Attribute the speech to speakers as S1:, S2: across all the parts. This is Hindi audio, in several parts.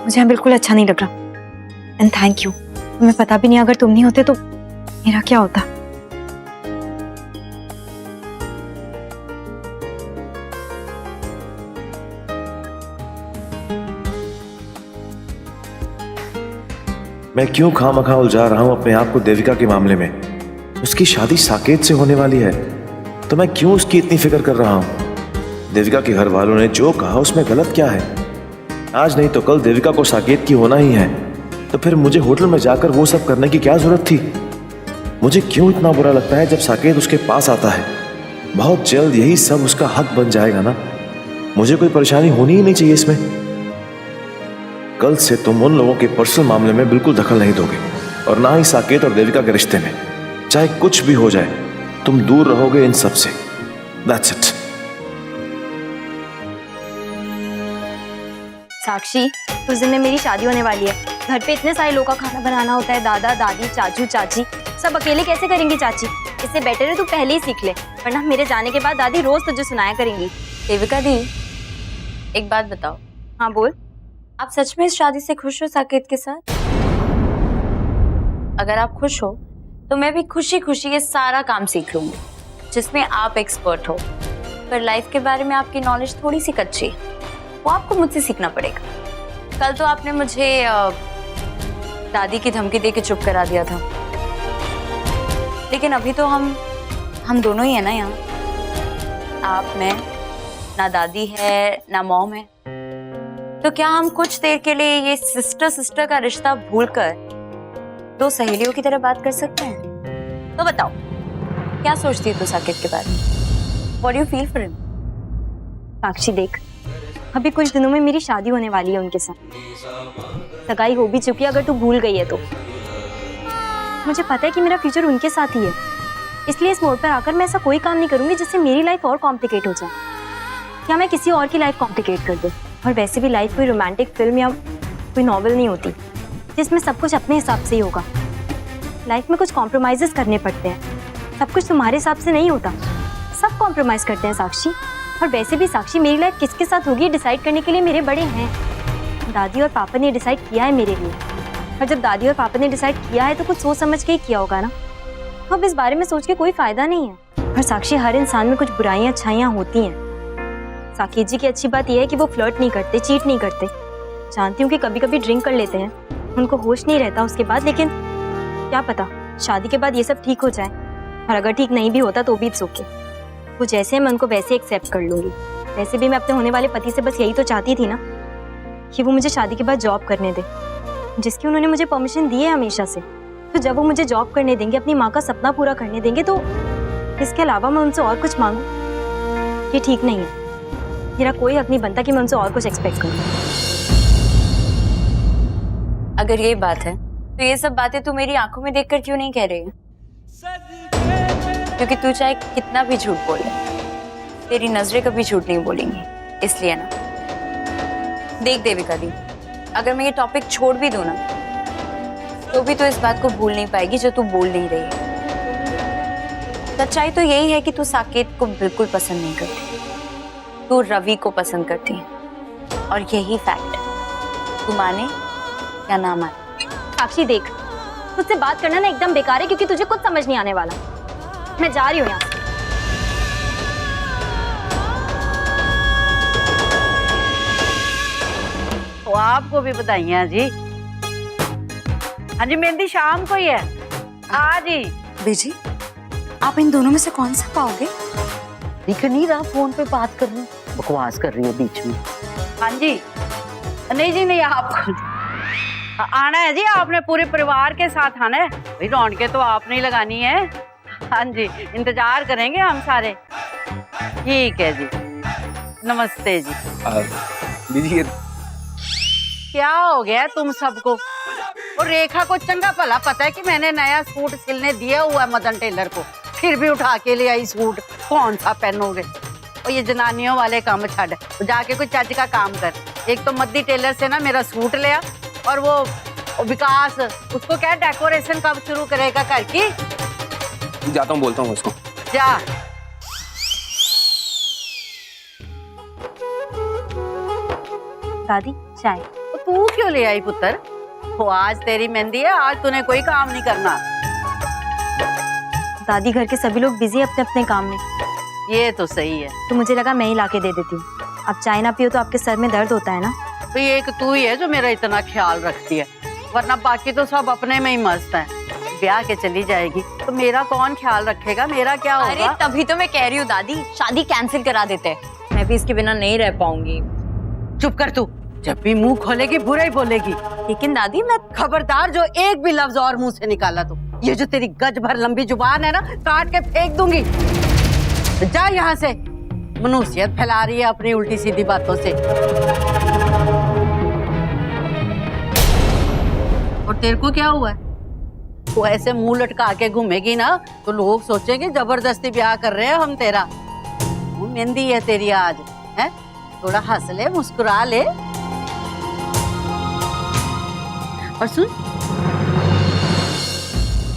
S1: मुझे यहाँ बिल्कुल अच्छा नहीं लग रहा। And thank you. तुम्हें पता भी नहीं, अगर तुम नहीं होते तो मेरा क्या होता।
S2: मैं क्यों खामखा उलझा रहा हूं अपने आप को देविका के मामले में। उसकी शादी साकेत से होने वाली है, तो मैं क्यों उसकी इतनी फिक्र कर रहा हूं। देविका के घर वालों ने जो कहा उसमें गलत क्या है। आज नहीं तो कल देविका को साकेत की होना ही है, तो फिर मुझे होटल में जाकर वो सब करने की क्या जरूरत थी। मुझे क्यों इतना बुरा लगता है जब साकेत उसके पास आता है। बहुत जल्द यही सब उसका हक बन जाएगा ना। मुझे कोई परेशानी होनी ही नहीं चाहिए इसमें। कल से तुम उन लोगों के पर्सनल मामले में बिल्कुल दखल नहीं दोगे, और ना ही साकेत और देविका के रिश्ते में। चाहे कुछ भी हो जाए, तुम दूर रहोगे इन सब से। That's it.
S1: साक्षी, उस दिन में मेरी शादी होने वाली है। घर पे इतने सारे लोगों का खाना बनाना होता है, दादा दादी चाचू चाची, सब अकेले कैसे करेंगी चाची। इससे बेटर है तू पहले ही सीख ले, वरना मेरे जाने के बाद दादी रोज तुझे सुनाया करेंगी।
S3: देविका दी, एक बात बताओ।
S1: हाँ बोल।
S3: आप सच में इस शादी से खुश हो साकेत के साथ? अगर आप खुश हो तो मैं भी खुशी खुशी ये सारा काम सीख लूंगी जिसमें आप एक्सपर्ट हो। पर लाइफ के बारे में आपकी नॉलेज थोड़ी सी कच्ची है, वो आपको मुझसे सीखना पड़ेगा। कल तो आपने मुझे दादी की धमकी दे के चुप करा दिया था, लेकिन अभी तो हम दोनों ही है ना यहाँ। आप, मैं, ना दादी है ना मॉम है। तो क्या हम कुछ देर के लिए ये सिस्टर सिस्टर का रिश्ता भूलकर दो सहेलियों की तरह बात कर सकते हैं? तो बताओ, क्या सोचती है तू साकेत के बारे में? What do you feel for him?
S1: साक्षी देख, अभी कुछ दिनों में मेरी शादी होने वाली है उनके साथ। सगाई हो भी चुकी है, अगर तू भूल गई है तो। मुझे पता है कि मेरा फ्यूचर उनके साथ ही है, इसलिए इस मोड़ पर आकर मैं ऐसा कोई काम नहीं करूंगी जिससे मेरी लाइफ और कॉम्प्लिकेट हो जाए, या मैं किसी और की लाइफ कॉम्प्लिकेट कर दूं। और वैसे भी लाइफ कोई रोमांटिक फिल्म या कोई नॉवल नहीं होती जिसमें सब कुछ अपने हिसाब से ही होगा। लाइफ में कुछ कॉम्प्रोमाइजेस करने पड़ते हैं, सब कुछ तुम्हारे हिसाब से नहीं होता। सब कॉम्प्रोमाइज करते हैं साक्षी। और वैसे भी साक्षी, मेरी लाइफ किसके साथ होगी डिसाइड करने के लिए मेरे बड़े हैं। दादी और पापा ने डिसाइड किया है मेरे लिए, और जब दादी और पापा ने डिसाइड किया है तो कुछ सोच समझ के ही किया होगा ना। अब इस बारे में सोच के कोई फायदा नहीं है। और साक्षी, हर इंसान में कुछ बुराइयां अच्छाइयां होती हैं। साकेत जी की अच्छी बात यह है कि वो फ्लर्ट नहीं करते, चीट नहीं करते। जानती हूँ कि कभी कभी ड्रिंक कर लेते हैं, उनको होश नहीं रहता उसके बाद, लेकिन क्या पता शादी के बाद ये सब ठीक हो जाए। और अगर ठीक नहीं भी होता तो भी इट्स ओके। वो जैसे है मैं उनको वैसे एक्सेप्ट कर लूंगी। वैसे भी मैं अपने होने वाले पति से बस यही तो चाहती थी ना, कि वो मुझे शादी के बाद जॉब करने दे, जिसकी उन्होंने मुझे परमिशन दी है हमेशा से। तो जब वो मुझे जॉब करने देंगे, अपनी माँ का सपना पूरा करने देंगे, तो इसके अलावा मैं उनसे और कुछ मांगू, ये ठीक नहीं है। मेरा कोई हक नहीं बनता कि मैं उनसे और कुछ एक्सपेक्ट करूं।
S3: अगर ये बात है तो ये सब बातें तू मेरी आंखों में देखकर क्यों नहीं कह रही है? क्योंकि तू चाहे कितना भी झूठ बोले, तेरी नजरें कभी झूठ नहीं बोलेंगी, इसलिए ना। देख देविका दी, अगर मैं ये टॉपिक छोड़ भी दूं ना, तो भी तो इस बात को भूल नहीं पाएगी जो तू बोल नहीं रही है। सच्चाई तो यही है कि तू साकेत को बिल्कुल पसंद नहीं करती, तू रवि को पसंद करती है। और यही फैक्ट तू माने या ना माने।
S1: साक्षी देख, तुझसे बात करना ना एकदम बेकार है, क्योंकि तुझे कुछ समझ नहीं आने वाला। मैं जा रही हूँ यहाँ से।
S4: तो आपको भी बधाइयाँ जी। हाँ जी, मेहंदी शाम को ही है। हाँ जी।
S3: बेजी, आप इन दोनों में से कौन सा पाओगे?
S4: दिख नहीं रहा, फोन पे बात कर रही हूँ, बकवास कर रही है बीच में। हाँ जी। नहीं जी नहीं, आपको आना है जी, आपने पूरे परिवार के साथ आना है भाई। रौनकें तो आपने ही लगानी है। हाँ जी, इंतजार करेंगे हम सारे। ठीक है जी, नमस्ते जी।
S5: दीदी,
S4: क्या हो गया तुम सबको? और रेखा को चंगा भला पता है कि मैंने नया सूट सिलने दिया हुआ है मदन टेलर को, फिर भी उठा के ले आई सूट। कौन सा पहनोगे? और ये जनानियों वाले काम छड़, जाके कोई चज का काम कर। एक तो मद्दी टेलर से ना मेरा सूट लिया, और वो विकास, उसको क्या डेकोरेशन कब शुरू करेगा घर की?
S5: जाता हूँ, बोलता हूँ उसको।
S4: जा।
S1: दादी चाय।
S4: तू क्यों ले आई पुत्र? वो आज तेरी मेहंदी है, आज तूने कोई काम नहीं करना।
S1: दादी घर के सभी लोग बिजी अपने अपने काम में,
S4: ये तो सही है।
S1: तो मुझे लगा मैं ही लाके दे देती हूँ। अब चाय ना पियो तो आपके सर में दर्द होता है ना।
S4: तो ये एक तू ही है जो मेरा इतना ख्याल रखती है, वरना बाकी तो सब अपने में ही मस्त हैं। ब्याह के चली जाएगी तो मेरा कौन ख्याल रखेगा? मेरा क्या
S3: अरे
S4: होगा?
S3: तभी तो मैं कह रही हूँ दादी, शादी कैंसिल करा देते हैं। मैं भी इसके बिना नहीं रह पाऊंगी।
S4: चुप कर तू, जब भी मुंह खोलेगी बुरा ही बोलेगी।
S3: लेकिन दादी मैं
S4: खबरदार जो एक भी लफ्ज और मुंह से निकाला तो ये जो तेरी गज भर लंबी जुबान है ना, काट के फेंक दूंगी। जा यहाँ से, मनुष्यत फैला रही है अपनी उल्टी सीधी बातों से। और तेरे को क्या हुआ है? वो ऐसे मुंह लटका के घूमेगी ना तो लोग सोचेंगे जबरदस्ती ब्याह कर रहे हैं हम तेरा। वो मेहंदी है तेरी आज, है? थोड़ा हंस ले, मुस्कुरा ले। और सुन,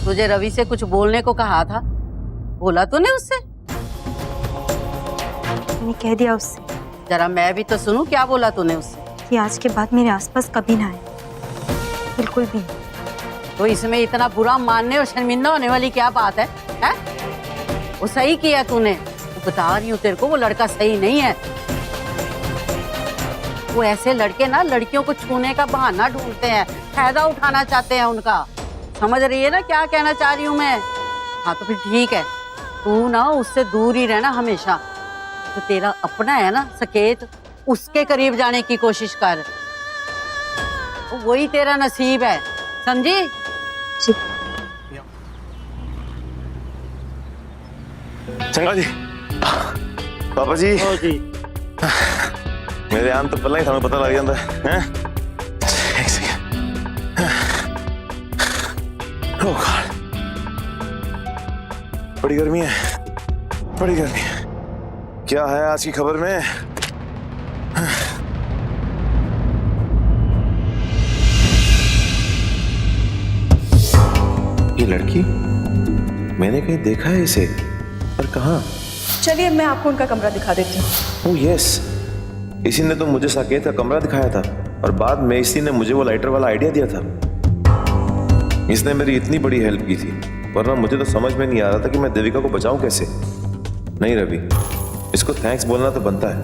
S4: तुझे रवि से कुछ बोलने को कहा था, बोला तूने उससे?
S1: मैंने कह दिया उससे
S4: जरा मैं भी तो सुनूं, क्या बोला तूने उससे?
S1: कि आज के बाद मेरे आसपास कभी ना आए, बिल्कुल भी नहीं।
S4: तो इसमें इतना बुरा मानने और शर्मिंदा होने वाली क्या बात है, हैं? वो सही किया तूने। वो बता रही हूँ तेरे को, वो लड़का सही नहीं है। वो ऐसे लड़के ना लड़कियों को छूने का बहाना ढूंढते हैं, फायदा उठाना चाहते हैं उनका। समझ रही है ना क्या कहना चाह रही हूँ मैं? हाँ तो फिर ठीक है, तू ना उससे दूर ही रहना हमेशा। तो तेरा अपना है ना सकेत, उसके करीब जाने की कोशिश कर। वही तेरा नसीब है, समझी?
S1: जी।
S2: चंगा जी, पापा जी, मेरे आन तो पहला ही थानू पता लग जाता है। एक सेकंड। ओह गॉड, बड़ी गर्मी है, बड़ी गर्मी है। क्या है आज की खबर में? ये लड़की, मैंने कहीं देखा है इसे, पर कहाँ?
S6: चलिए मैं आपको उनका कमरा दिखा देती हूँ।
S2: ओह यस, इसी ने तो मुझे साकेत का कमरा दिखाया था और बाद में इसी ने मुझे वो लाइटर वाला आइडिया दिया था। इसने मेरी इतनी बड़ी हेल्प की थी, वरना मुझे तो समझ में नहीं आ रहा था कि मैं देविका को बचाऊं कैसे। नहीं रवि, इसको थैंक्स बोलना तो बनता है।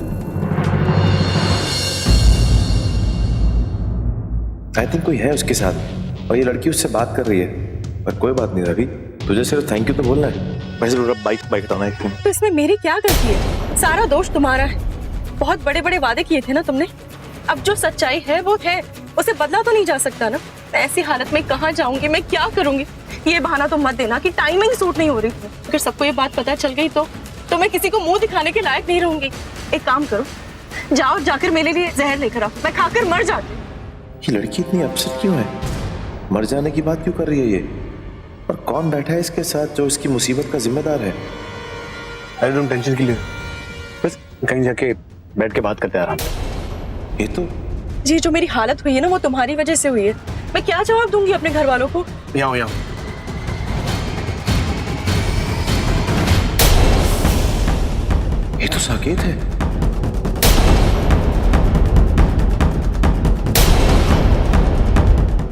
S2: आई थिंक कोई है उसके साथ और ये लड़की उससे बात कर रही है। पर कोई बात नहीं रवि, तुझे सिर्फ थैंक यू तो बोलना है। वैसे बाइक हटाना है।
S6: तो इसमें मेरी क्या गलती है? सारा दोष तुम्हारा है। बहुत बड़े बड़े वादे किए थे ना तुमने। अब जो सच्चाई है वो है, उसे बदला तो नहीं जा सकता ना। मैं ऐसी हालत में कहाँ जाऊंगी, मैं क्या करूंगी? ये बहाना तो मत देना कि टाइमिंग सूट नहीं हो रही। अगर सबको ये बात पता चल गई तो मैं किसी को मुंह दिखाने के लायक नहीं रहूंगी। एक काम करो, जाओ जाकर मेरे लिए जहर लेकर आओ, मैं खाकर मर जाती हूँ।
S2: ये लड़की इतनी अपसेट क्यों है? मर जाने की बात क्यों कर रही है ये? और कौन बैठा है इसके साथ जो इसकी मुसीबत का जिम्मेदार है?
S5: अरे तुम टेंशन के लिए, बस कहीं जाके बैठ के बात करते आराम से।
S2: ये तो
S6: जी जो मेरी हालत हुई है ना वो तुम्हारी वजह से हुई है। मैं क्या जवाब दूंगी अपने घर वालों को?
S5: यहाँ
S2: ये तो साकेत है।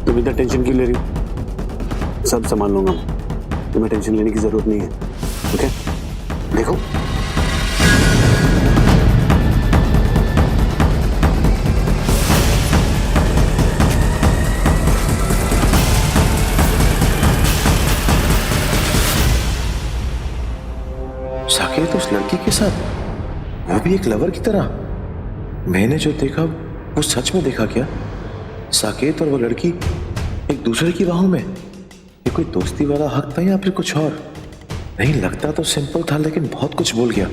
S5: तुम इतना टेंशन क्यों ले रही हो? सब संभाल लूंगा, तुम्हें टेंशन लेने की जरूरत नहीं है। ओके, देखो
S2: साकेत उस लड़की के साथ, वो भी एक लवर की तरह। मैंने जो देखा वो सच में देखा क्या? साकेत और वो लड़की एक दूसरे की बाहों में। ये कोई दोस्ती वाला हक था या फिर कुछ और? नहीं, लगता तो सिंपल था लेकिन बहुत कुछ बोल गया,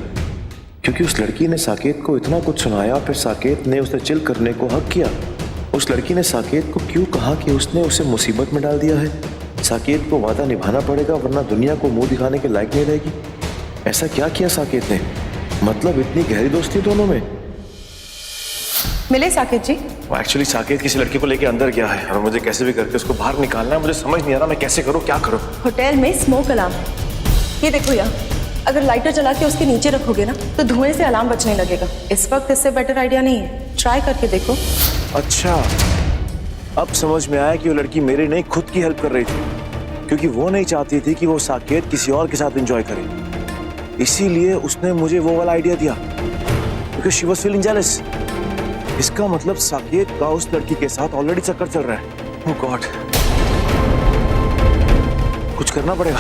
S2: क्योंकि उस लड़की ने साकेत को इतना कुछ सुनाया, फिर साकेत ने उसे चिल करने को हक किया। उस लड़की ने साकेत को क्यों कहा कि उसने उसे मुसीबत में डाल दिया है? साकेत को वादा निभाना पड़ेगा वरना दुनिया को मुंह दिखाने के लायक नहीं रहेगी। ऐसा क्या किया साकेत ने? मतलब इतनी गहरी दोस्ती दोनों में।
S6: मिले साकेत जी?
S2: वो एक्चुअली साकेत किसी लड़की को लेके अंदर गया है और मुझे कैसे भी करके उसको बाहर निकालना है। मुझे समझ नहीं आ रहा मैं कैसे करूँ, क्या करूँ।
S6: होटल में स्मोक अलार्म, ये देखो यहाँ, अगर लाइटर जला के उसके नीचे रखोगे ना तो धुएं से अलार्म बजने लगेगा। इस वक्त इससे बेटर आइडिया नहीं है, ट्राई करके देखो।
S2: अच्छा, अब समझ में आया कि वो लड़की मेरे नहीं खुद की हेल्प कर रही थी, क्योंकि वो नहीं चाहती थी कि वो साकेत किसी और के साथ एंजॉय करे। इसीलिए उसने मुझे वो वाला आइडिया दिया, because she was feeling jealous. इसका मतलब साकेत का उस लड़की के साथ ऑलरेडी चक्कर चल रहा है। ओह गॉड, कुछ करना पड़ेगा।